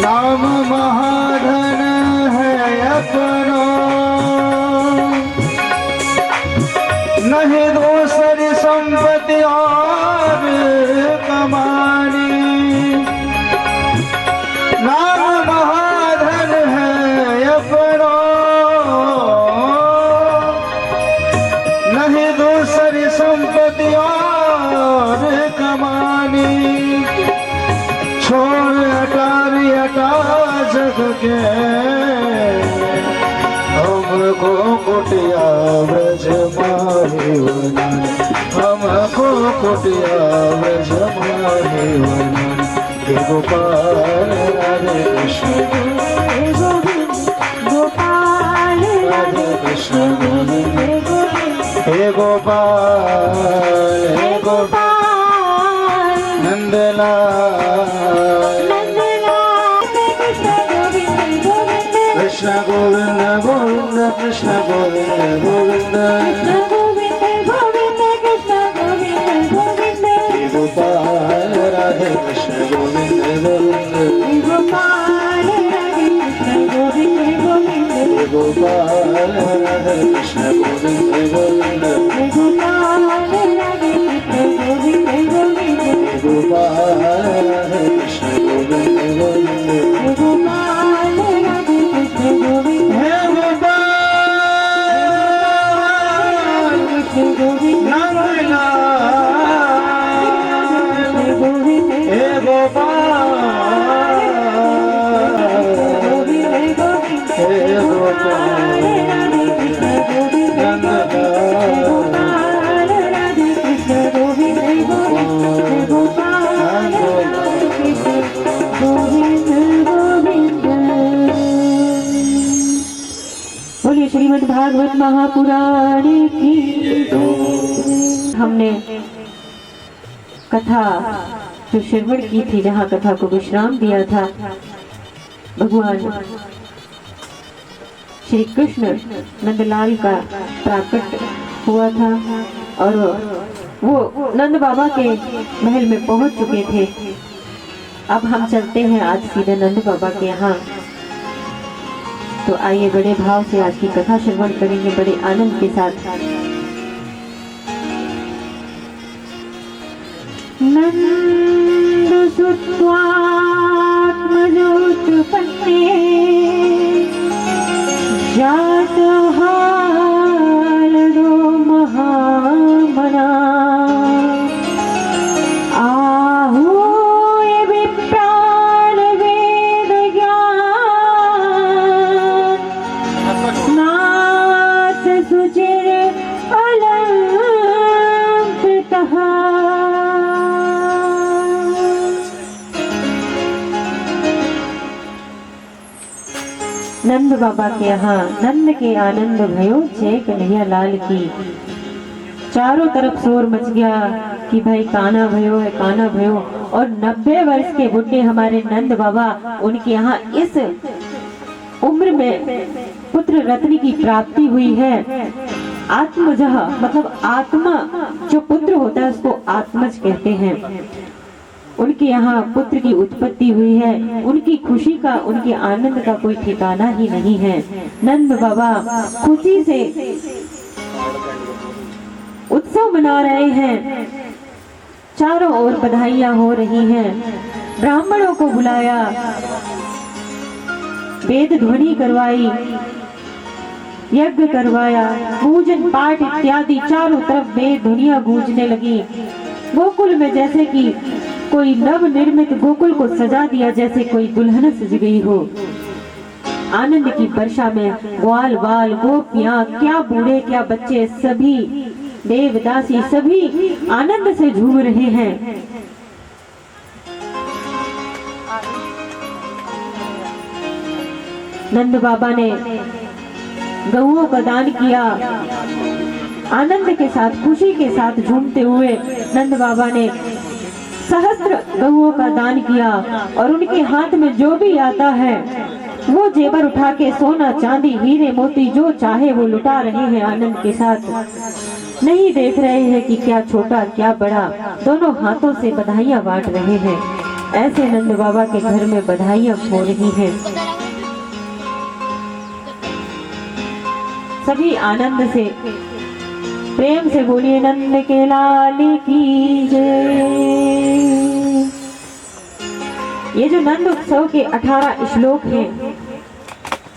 नाम महाधन है अपनो, नहीं दूसरी संपत्ति और कमानी। नाम महाधन है अपनो, नहीं दूसरी संपत्ति और कमानी। छोड़ अटारी अटा जग के, हमको कुटिया ब्रज माही बनाए, हमको कुटिया ब्रज माही बनाए। हे गोपाल राधे कृष्ण गोपाल राधे कृष्ण, हे गोपाल हे गोपाल नंदलाल कृष्ण गोविंद गोविंद कृष्ण गोविंद गोविंद हे गोपाल राधे कृष्ण गोविंद गोविंद हे गोपाल राधे कृष्ण गोविंद गोविंद हे गोपाल राधे कृष्ण गोविंद गोविंद बोलिए श्रीमद् भागवत महापुराण की। हमने कथा जो श्रवण की थी, जहाँ कथा को विश्राम दिया था, भगवान श्री कृष्ण नंदलाल का प्राकट हुआ था और वो नंद बाबा के महल में पहुंच चुके थे। अब हम चलते हैं आज सीधे नंद बाबा के यहाँ। तो आइए बड़े भाव से आज की कथा श्रवण करेंगे, बड़े आनंद के साथ। नंद सुत्वात्मजोत्पन्ने जातः हालदो महामना आहूय विप्राण वेद ज्ञान नाथ सुचिर अलंकृतः। नंद बाबा के यहाँ नंद के आनंद भयो जय कन्हैया लाल की। चारों तरफ शोर मच गया कि भाई कान्हा भयो है, कान्हा भयो। और 90 वर्ष के बुढ़े हमारे नंद बाबा, उनके यहाँ इस उम्र में पुत्र रत्न की प्राप्ति हुई है। आत्मजह मतलब आत्मा, जो पुत्र होता है उसको आत्मज कहते हैं। उनके यहाँ पुत्र की उत्पत्ति हुई है। उनकी खुशी का, उनके आनंद का कोई ठिकाना ही नहीं है। नंद बाबा खुशी से उत्सव मना रहे हैं, चारों ओर बधाइयां हो रही हैं। ब्राह्मणों को बुलाया, वेद ध्वनि करवाई, यज्ञ करवाया, पूजन पाठ इत्यादि चारों तरफ वेद ध्वनियां गूंजने लगी। गोकुल में जैसे कि कोई नव निर्मित गोकुल को सजा दिया, जैसे कोई दुल्हन सज गई हो। आनंद की वर्षा में ग्वाल बाल गोपियां, क्या बूढ़े क्या बच्चे, सभी देवदासी सभी आनंद से झूम रहे हैं। नंद बाबा ने गऊओं का दान किया। आनंद के साथ, खुशी के साथ झूमते हुए नंद बाबा ने सहस्त्र गऊओं का दान किया और उनके हाथ में जो भी आता है वो जेवर उठा के सोना चांदी हीरे मोती जो चाहे वो लुटा रहे हैं आनंद के साथ। नहीं देख रहे हैं कि क्या छोटा क्या बड़ा, दोनों हाथों से बधाइयां बांट रहे हैं। ऐसे नंद बाबा के घर में बधाइयां हो रही हैं। सभी आनंद से, प्रेम से बोलिए नंद के लाल की जय। ये जो नंद उत्सव के 18 श्लोक हैं,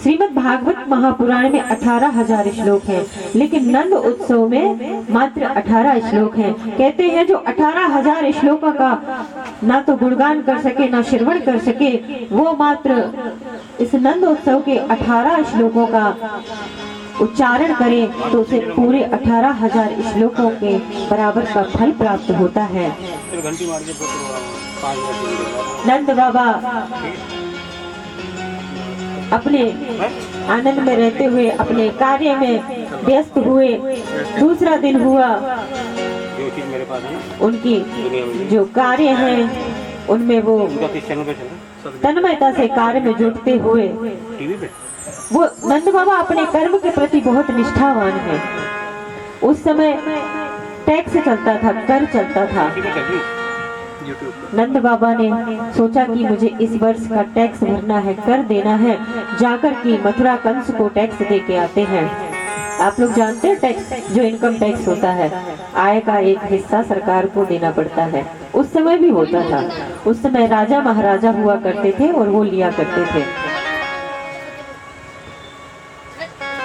श्रीमद् भागवत महापुराण में 18,000 श्लोक हैं, लेकिन नंद उत्सव में मात्र 18 श्लोक हैं। कहते हैं जो 18,000 श्लोकों का ना तो गुणगान कर सके ना श्रवण कर सके, वो मात्र इस नंद उत्सव के 18 श्लोकों का उच्चारण करे तो उसे पूरे 18,000 श्लोकों के बराबर का फल प्राप्त होता है। नंद बाबा अपने आनंद में रहते हुए अपने कार्य में व्यस्त हुए। दूसरा दिन हुआ, उनकी जो कार्य हैं उनमें वो तन्मयता से कार्य में जुटते हुए वो नंद बाबा अपने कर्म के प्रति बहुत निष्ठावान है। उस समय टैक्स चलता था, कर चलता था। नंद बाबा ने सोचा कि मुझे इस वर्ष का टैक्स भरना है, कर देना है। जाकर की मथुरा कंस को टैक्स दे के आते हैं। आप लोग जानते हैं टैक्स, जो इनकम टैक्स होता है, आय का एक हिस्सा सरकार को देना पड़ता है। उस समय भी होता था। उस समय राजा महाराजा हुआ करते थे और वो लिया करते थे।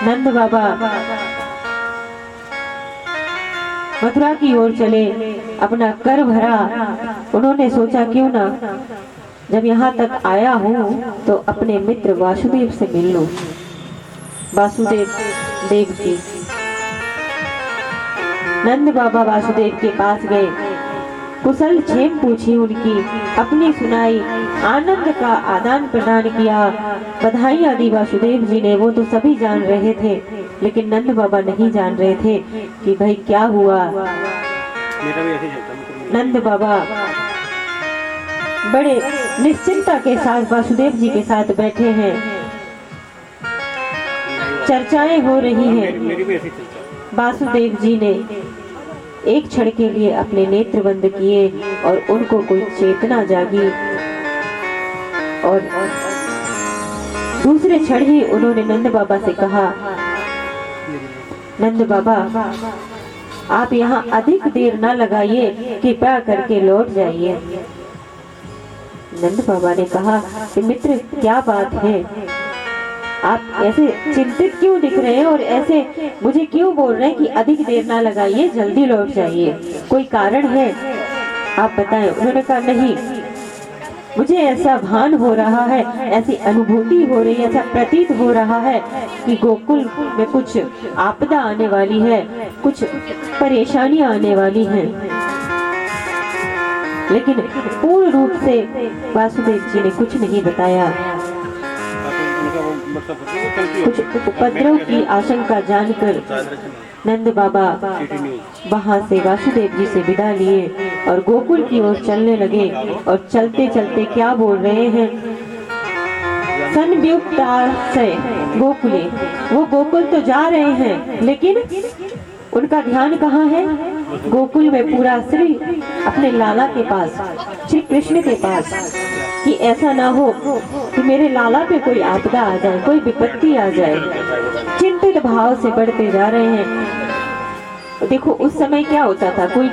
नंद बाबा मथुरा की ओर चले, अपना कर भरा। उन्होंने सोचा क्यों ना जब यहाँ तक आया हूँ तो अपने मित्र वासुदेव से मिल लूं। वासुदेव देव जी, नंद बाबा वासुदेव के पास गए, कुशल क्षेम पूछी, उनकी अपनी सुनाई, आनंद का आदान प्रदान किया, बधाइयां दी वासुदेव जी ने। वो तो सभी जान रहे थे, लेकिन नंद बाबा नहीं जान रहे थे कि भाई क्या हुआ। नंद बाबा बड़े निश्चिंता के साथ वासुदेव जी के साथ बैठे हैं, चर्चाएं हो रही हैं। वासुदेव जी ने एक क्षण के लिए अपने नेत्र बंद किए और उनको कोई चेतना जागी और दूसरे क्षण ही उन्होंने नंद बाबा से कहा, नंद बाबा आप यहाँ अधिक देर न लगाइए, कृपया करके लौट जाइए। नंद बाबा ने कहा कि मित्र क्या बात है, आप ऐसे चिंतित क्यों दिख रहे हैं और ऐसे मुझे क्यों बोल रहे हैं कि अधिक देर ना लगाइए, जल्दी लौट जाइए, कोई कारण है आप बताएं। उन्होंने कहा नहीं, मुझे ऐसा भान हो रहा है, ऐसी अनुभूति हो रही है, ऐसा प्रतीत हो रहा है कि गोकुल में कुछ आपदा आने वाली है, कुछ परेशानियां आने वाली हैं। लेकिन पूर्ण रूप से वासुदेव जी ने कुछ नहीं बताया। कुछ उपद्रव की आशंका जानकर नंद बाबा वहां से वासुदेव जी से विदा लिए और गोकुल की ओर चलने लगे। और चलते चलते क्या बोल रहे हैं, संयुक्ताश्रय गोकुले, वो गोकुल तो जा रहे हैं लेकिन उनका ध्यान कहाँ है, गोकुल में पूरा श्री अपने लाला के पास, श्री कृष्ण के पास, कि ऐसा ना हो कि मेरे लाला पे कोई आपदा आ जाए, कोई विपत्ति आ जाए। चिंतित भाव से बढ़ते जा रहे हैं। देखो उस समय क्या होता था, कोई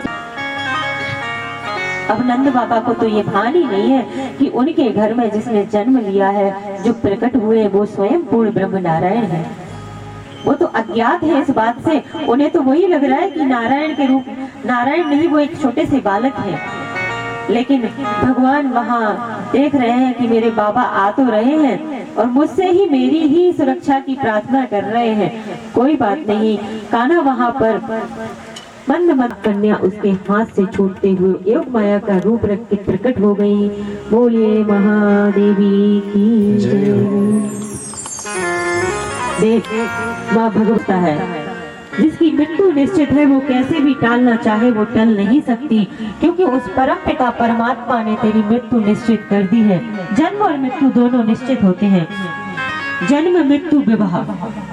अब नंद बाबा को तो ये भान ही नहीं है कि उनके घर में जिसने जन्म लिया है, जो प्रकट हुए, वो स्वयं पूर्ण ब्रह्म नारायण है। वो तो अज्ञात है इस बात से, उन्हें तो वही लग रहा है कि नारायण के रूप, नारायण नहीं, वो एक छोटे से बालक है। लेकिन भगवान वहाँ देख रहे हैं कि मेरे बाबा आ तो रहे हैं और मुझसे ही मेरी ही सुरक्षा की प्रार्थना कर रहे हैं। कोई बात नहीं, कान्हा वहाँ पर मंद मंद कन्या उसके हाथ से छूटते हुए योग माया का रूप रख के प्रकट हो गई। बोलिए महादेवी की जय। देख, माँ भगवता है, जिसकी मृत्यु निश्चित है वो कैसे भी टालना चाहे वो टल नहीं सकती, क्योंकि उस परम पिता परमात्मा ने तेरी मृत्यु निश्चित कर दी है। जन्म और मृत्यु दोनों निश्चित होते हैं। जन्म मृत्यु विवाह,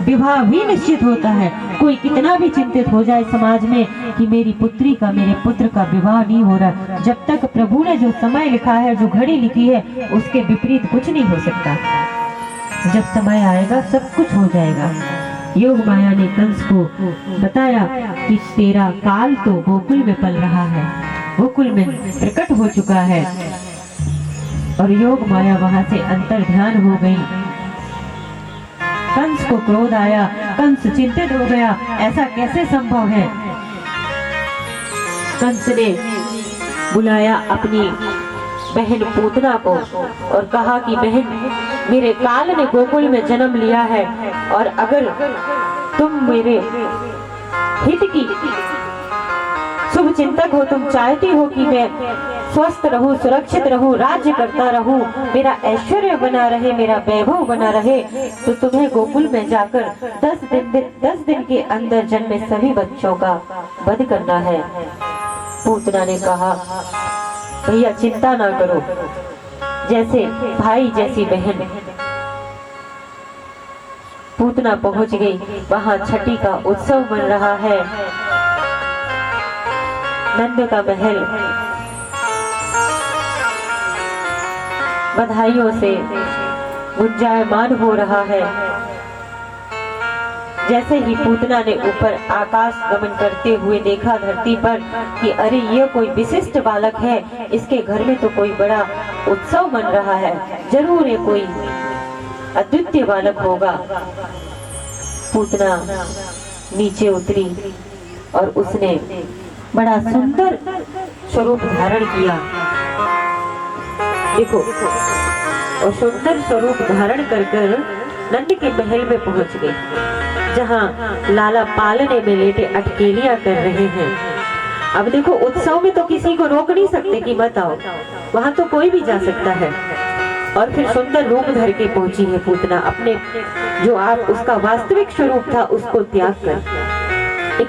विवाह भी निश्चित होता है। कोई कितना भी चिंतित हो जाए समाज में कि मेरी पुत्री का, मेरे पुत्र का विवाह नहीं हो रहा, जब तक प्रभु ने जो समय लिखा है, जो घड़ी लिखी है, उसके विपरीत कुछ नहीं हो सकता। जब समय आएगा सब कुछ हो जाएगा। योग माया ने कंस को बताया कि तेरा काल तो गोकुल में पल रहा है, गोकुल में प्रकट हो चुका है। और योग माया वहां से अंतर ध्यान हो गई। कंस को क्रोध आया, कंस चिंतित हो गया, ऐसा कैसे संभव है। कंस ने बुलाया अपनी बहन पूतना को और कहा कि बहन, मेरे काल ने गोकुल में जन्म लिया है, और अगर तुम मेरे हित की शुभ चिंतक हो, तुम चाहती हो कि मैं स्वस्थ रहूं, सुरक्षित रहूं, राज्य करता रहूं, मेरा ऐश्वर्य बना रहे, मेरा वैभव बना रहे, तो तुम्हें गोकुल में जाकर 10 दिन के अंदर जन्मे सभी बच्चों का वध करना है। पूतना ने कहा, भैया चिंता ना करो, जैसे भाई जैसी बहन। पूतना पहुंच गई, वहां छठी का उत्सव बन रहा है। नंद का महल बधाइयों से गुंजायमान हो रहा है। जैसे ही पूतना ने ऊपर आकाश गमन करते हुए देखा धरती पर कि अरे ये कोई विशिष्ट बालक है, इसके घर में तो कोई बड़ा उत्सव बन रहा है, जरूर ये कोई अद्वितीय बालक होगा। पूतना नीचे उतरी और उसने बड़ा सुंदर स्वरूप धारण किया। देखो, और सुंदर स्वरूप धारण कर नंद के महल में पहुंच गई, जहां लाला पालने में लेटे अटकेलियां कर रहे हैं। अब देखो, उत्सव में तो किसी को रोक नहीं सकते कि मत आओ, वहां तो कोई भी जा सकता है। और फिर सुंदर रूप धर के पहुंची है पूतना, अपने जो आप उसका वास्तविक स्वरूप था उसको त्याग कर।